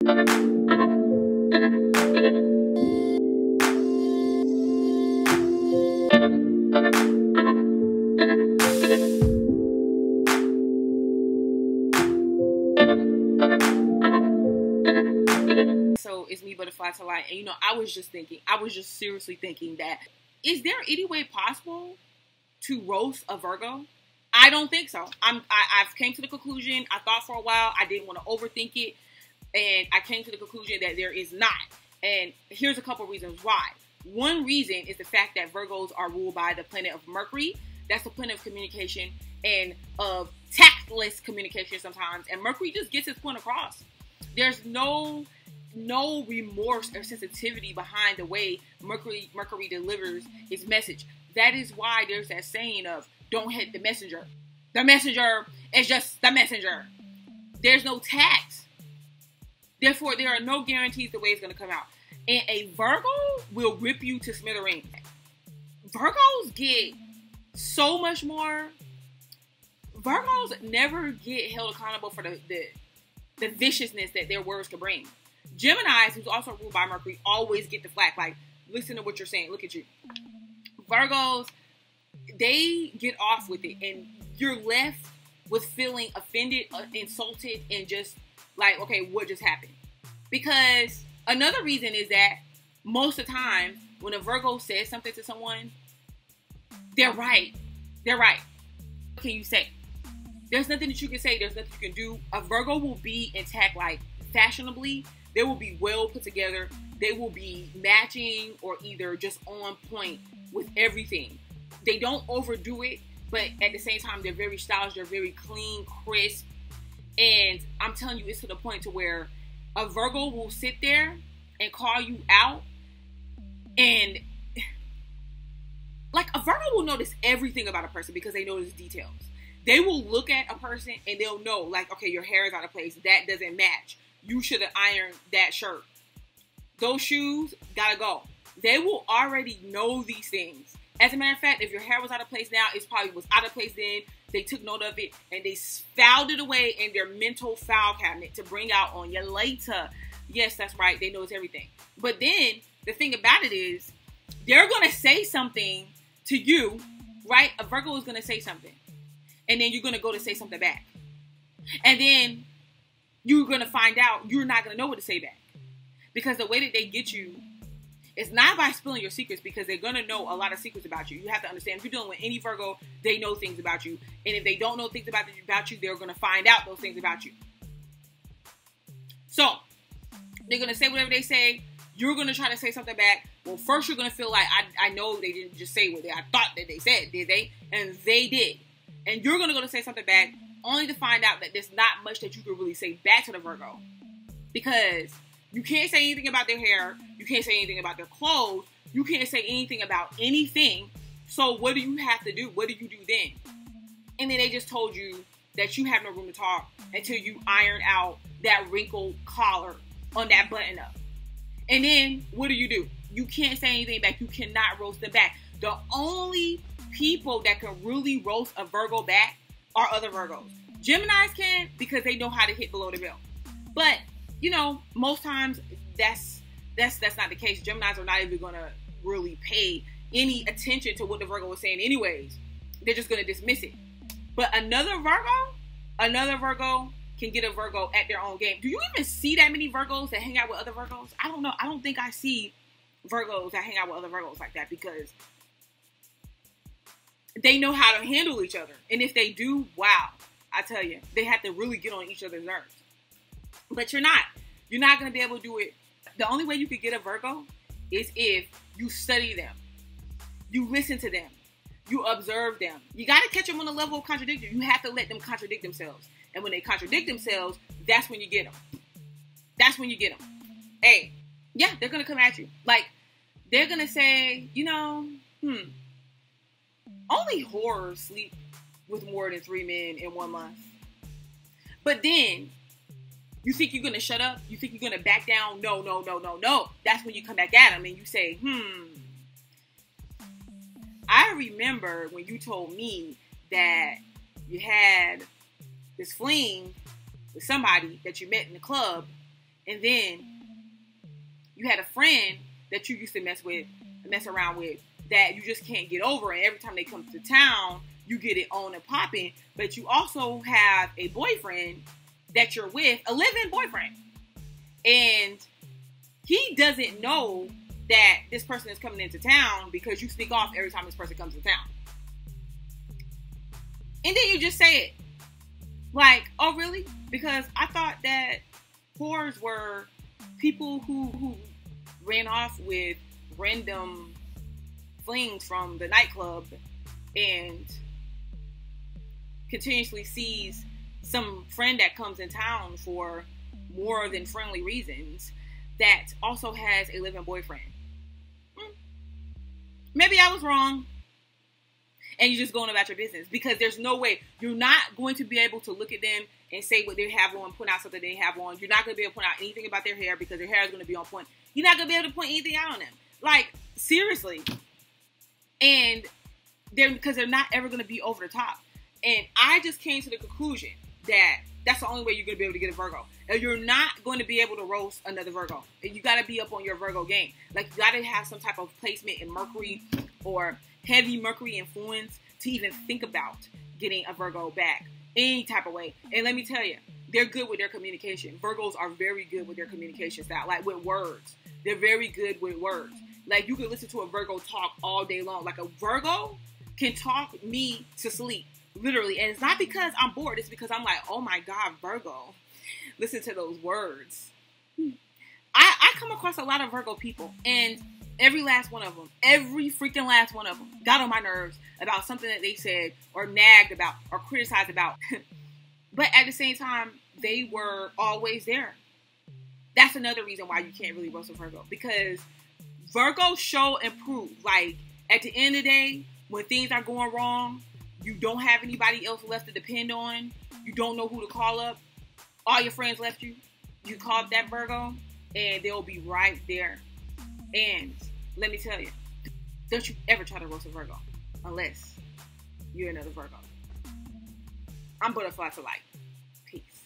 So it's me, Butterfly to Light. And I was just seriously thinking that, is there any way possible to roast a Virgo? I don't think so. I've came to the conclusion, I thought for a while, I didn't want to overthink it, and I came to the conclusion that there is not. And here's a couple reasons why. One reason is the fact that Virgos are ruled by the planet of Mercury. That's the planet of communication and of tactless communication sometimes. And Mercury just gets its point across. There's no remorse or sensitivity behind the way Mercury delivers its message. That is why there's that saying of, don't hit the messenger. The messenger is just the messenger. There's no tact. Therefore, there are no guarantees the way it's going to come out. And a Virgo will rip you to smithereens. Virgos get so much more. Virgos never get held accountable for the viciousness that their words could bring. Geminis, who's also ruled by Mercury, always get the flack. Like, listen to what you're saying. Look at you. Virgos, they get off with it, and you're left with feeling offended, insulted, and just like, okay, what just happened? Because another reason is that most of the time when a Virgo says something to someone, they're right. They're right. What can you say? There's nothing that you can say. There's nothing you can do. A Virgo will be intact, like fashionably. They will be well put together. They will be matching or either just on point with everything. They don't overdo it, but at the same time, they're very stylish. They're very clean, crisp. And I'm telling you, it's to the point to where a Virgo will sit there and call you out. And like, a Virgo will notice everything about a person because they notice details. They will look at a person and they'll know, like, okay, your hair is out of place. That doesn't match. You should have ironed that shirt. Those shoes gotta go. They will already know these things. As a matter of fact, if your hair was out of place now, it probably was out of place then. They took note of it and they filed it away in their mental file cabinet to bring out on you later. Yes, that's right. They knows everything. But then the thing about it is, they're going to say something to you, right? A Virgo is going to say something. And then you're going to go to say something back. And then you're going to find out you're not going to know what to say back. Because the way that they get you is not by spilling your secrets, because they're going to know a lot of secrets about you. You have to understand, if you're dealing with any Virgo, they know things about you. And if they don't know things about you, they're going to find out those things about you. So, they're going to say whatever they say. You're going to try to say something back. Well, first you're going to feel like, I know they didn't just say what I thought that they said, did they? And they did. And you're going to go to say something back, only to find out that there's not much that you can really say back to the Virgo. Because you can't say anything about their hair. You can't say anything about their clothes. You can't say anything about anything. So what do you have to do? What do you do then? And then they just told you that you have no room to talk until you iron out that wrinkled collar on that button up. And then what do? You can't say anything back. You cannot roast them back. The only people that can really roast a Virgo back are other Virgos. Geminis can, because they know how to hit below the belt. But most times that's not the case. Geminis are not even going to really pay any attention to what the Virgo is saying anyways. They're just going to dismiss it. But another Virgo can get a Virgo at their own game. Do you even see that many Virgos that hang out with other Virgos? I don't know. I don't think I see Virgos that hang out with other Virgos like that, because they know how to handle each other. And if they do, wow, I tell you, they have to really get on each other's nerves. But you're not. You're not going to be able to do it. The only way you could get a Virgo is if you study them. You listen to them. You observe them. You got to catch them on the level of contradiction. You have to let them contradict themselves. And when they contradict themselves, that's when you get them. That's when you get them. Hey, yeah, they're going to come at you. Like, they're going to say, only whores sleep with more than 3 men in 1 month. But then, you think you're going to shut up? You think you're going to back down? No. That's when you come back at them and you say, I remember when you told me that you had this fling with somebody that you met in the club, And then you had a friend that you used to mess around with, that you just can't get over. And every time they come to town, you get it on and popping. But you also have a boyfriend that you're with, a living boyfriend. And he doesn't know that this person is coming into town because you sneak off every time this person comes to town. And then you just say it. Like, oh, really? Because I thought that whores were people who ran off with random flings from the nightclub and continuously sees some friend that comes in town for more than friendly reasons that also has a living boyfriend. Maybe I was wrong. And you're just going about your business, because there's no way you're not going to be able to look at them and say what they have on, point out something they have on. You're not going to be able to point out anything about their hair because their hair is going to be on point. You're not going to be able to point anything out on them. Like, seriously. And because they're not ever going to be over the top. And I just came to the conclusion that that's the only way you're going to be able to get a Virgo. And you're not going to be able to roast another Virgo. And you got to be up on your Virgo game. Like, you got to have some type of placement in Mercury or heavy Mercury influence to even think about getting a Virgo back any type of way. And let me tell you, they're good with their communication. Virgos are very good with their communication style, like with words. They're very good with words. Like, you can listen to a Virgo talk all day long. Like, a Virgo can talk me to sleep, literally. And it's not because I'm bored. It's because I'm like, oh my God, Virgo, listen to those words. I come across a lot of Virgo people, and every last one of them, every freaking last one of them got on my nerves about something that they said or nagged about or criticized about. But at the same time, they were always there. That's another reason why you can't really roast a Virgo, because Virgos show and prove. Like, at the end of the day, when things are going wrong, you don't have anybody else left to depend on. You don't know who to call up. All your friends left you. You call up that Virgo, and they'll be right there. And let me tell you, don't you ever try to roast a Virgo unless you're another Virgo. I'm Butterfly for life. Peace.